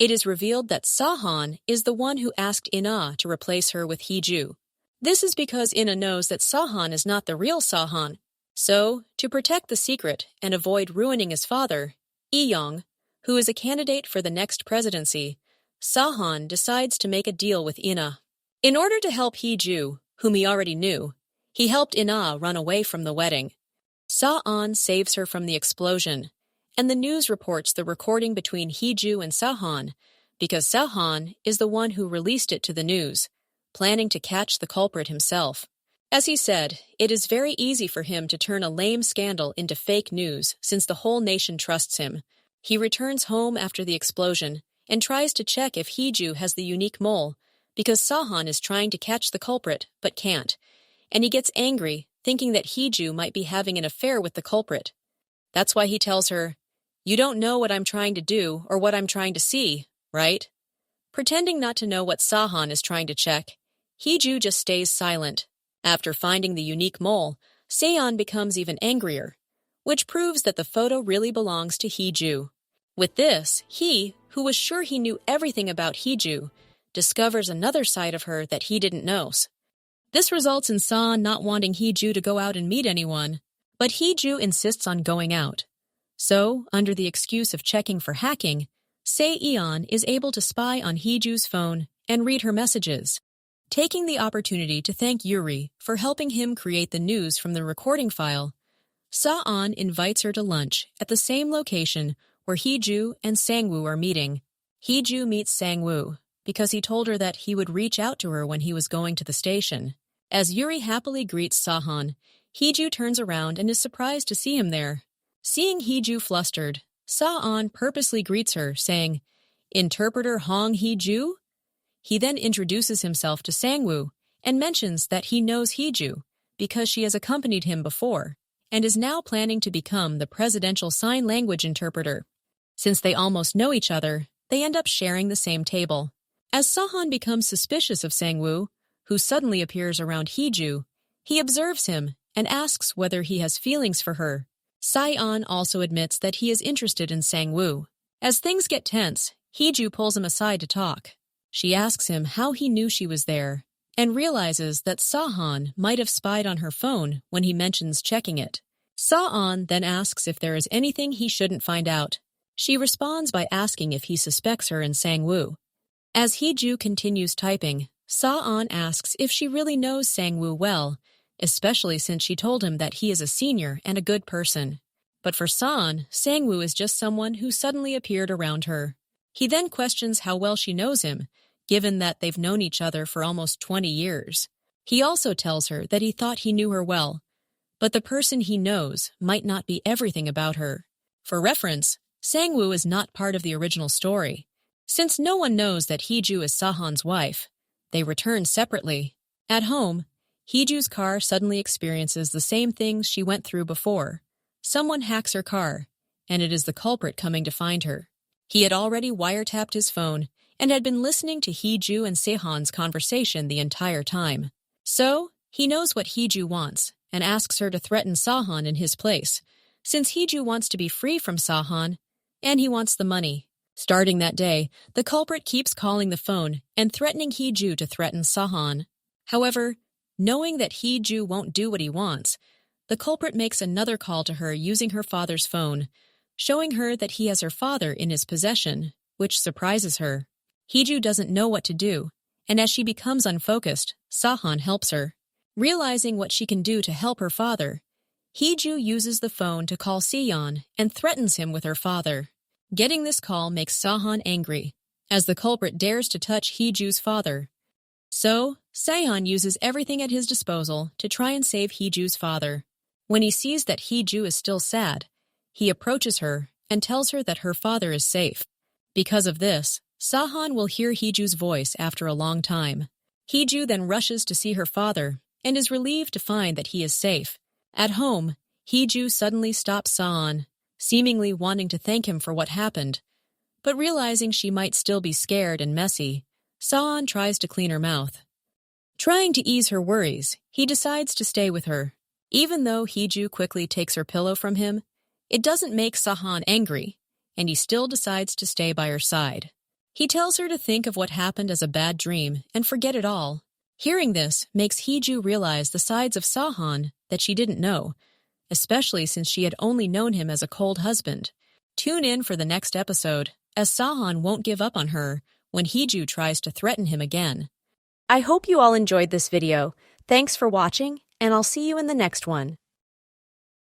It is revealed that Sahan is the one who asked Ina to replace her with Hiju. This is because Ina knows that Sahan is not the real Sahan. So, to protect the secret and avoid ruining his father, Yeon, who is a candidate for the next presidency, Sahan decides to make a deal with Ina. In order to help Hiju, whom he already knew, he helped Ina run away from the wedding. Sahan saves her from the explosion, and the news reports the recording between Hiju and Sahan, because Sahan is the one who released it to the news, planning to catch the culprit himself. As he said, it is very easy for him to turn a lame scandal into fake news since the whole nation trusts him. He returns home after the explosion and tries to check if Hiju has the unique mole, because Sahan is trying to catch the culprit but can't, and he gets angry, thinking that Hiju might be having an affair with the culprit. That's why he tells her, "You don't know what I'm trying to do or what I'm trying to see, right?" Pretending not to know what Sahan is trying to check, Hiju just stays silent. After finding the unique mole, Seon becomes even angrier, which proves that the photo really belongs to Hiju. With this, he, who was sure he knew everything about Hiju, discovers another side of her that he didn't know. This results in Seon not wanting Hiju to go out and meet anyone, but Hiju insists on going out. So, under the excuse of checking for hacking, Yeon is able to spy on Hiju's phone and read her messages. Taking the opportunity to thank Yuri for helping him create the news from the recording file, Seon invites her to lunch at the same location where Hiju and Sangwoo are meeting. Hiju meets Sangwoo because he told her that he would reach out to her when he was going to the station. As Yuri happily greets Seon, Hiju turns around and is surprised to see him there. Seeing Hiju flustered, Seon purposely greets her, saying, "Interpreter Hong Hiju?" He then introduces himself to Sangwoo and mentions that he knows Hiju because she has accompanied him before and is now planning to become the presidential sign language interpreter. Since they almost know each other, they end up sharing the same table. As Seon becomes suspicious of Sangwoo, who suddenly appears around Hiju, he observes him and asks whether he has feelings for her. Seon also admits that he is interested in Sangwoo. As things get tense, Hiju pulls him aside to talk. She asks him how he knew she was there, and realizes that Seon might have spied on her phone when he mentions checking it. Seon then asks if there is anything he shouldn't find out. She responds by asking if he suspects her in Sangwoo. As Hiju continues typing, Seon asks if she really knows Sangwoo well, especially since she told him that he is a senior and a good person. But for Seon, Sangwoo is just someone who suddenly appeared around her. He then questions how well she knows him, given that they've known each other for almost 20 years. He also tells her that he thought he knew her well, but the person he knows might not be everything about her. For reference, Sangwoo is not part of the original story. Since no one knows that Hiju is Seon's wife, they return separately. At home, Hiju's car suddenly experiences the same things she went through before. Someone hacks her car, and it is the culprit coming to find her. He had already wiretapped his phone and had been listening to Hiju and Seon's conversation the entire time. So, he knows what Hiju wants and asks her to threaten Seon in his place, since Hiju wants to be free from Seon, and he wants the money. Starting that day, the culprit keeps calling the phone and threatening Hiju to threaten Seon. However, knowing that Hiju won't do what he wants, the culprit makes another call to her using her father's phone, showing her that he has her father in his possession, which surprises her. Hiju doesn't know what to do, and as she becomes unfocused, Seon helps her. Realizing what she can do to help her father, Hiju uses the phone to call Seon and threatens him with her father. Getting this call makes Seon angry, as the culprit dares to touch Hiju's father. So, Seon uses everything at his disposal to try and save Hiju's father. When he sees that Hiju is still sad, he approaches her and tells her that her father is safe. Because of this, Seon will hear Hiju's voice after a long time. Hiju then rushes to see her father and is relieved to find that he is safe. At home, Hiju suddenly stops Seon, seemingly wanting to thank him for what happened. But realizing she might still be scared and messy, Seon tries to clean her mouth. Trying to ease her worries, he decides to stay with her. Even though Hiju quickly takes her pillow from him, it doesn't make Seon angry, and he still decides to stay by her side. He tells her to think of what happened as a bad dream and forget it all. Hearing this makes Hiju realize the sides of Sahan that she didn't know, especially since she had only known him as a cold husband. Tune in for the next episode, as Sahan won't give up on her when Hiju tries to threaten him again. I hope you all enjoyed this video. Thanks for watching, and I'll see you in the next one.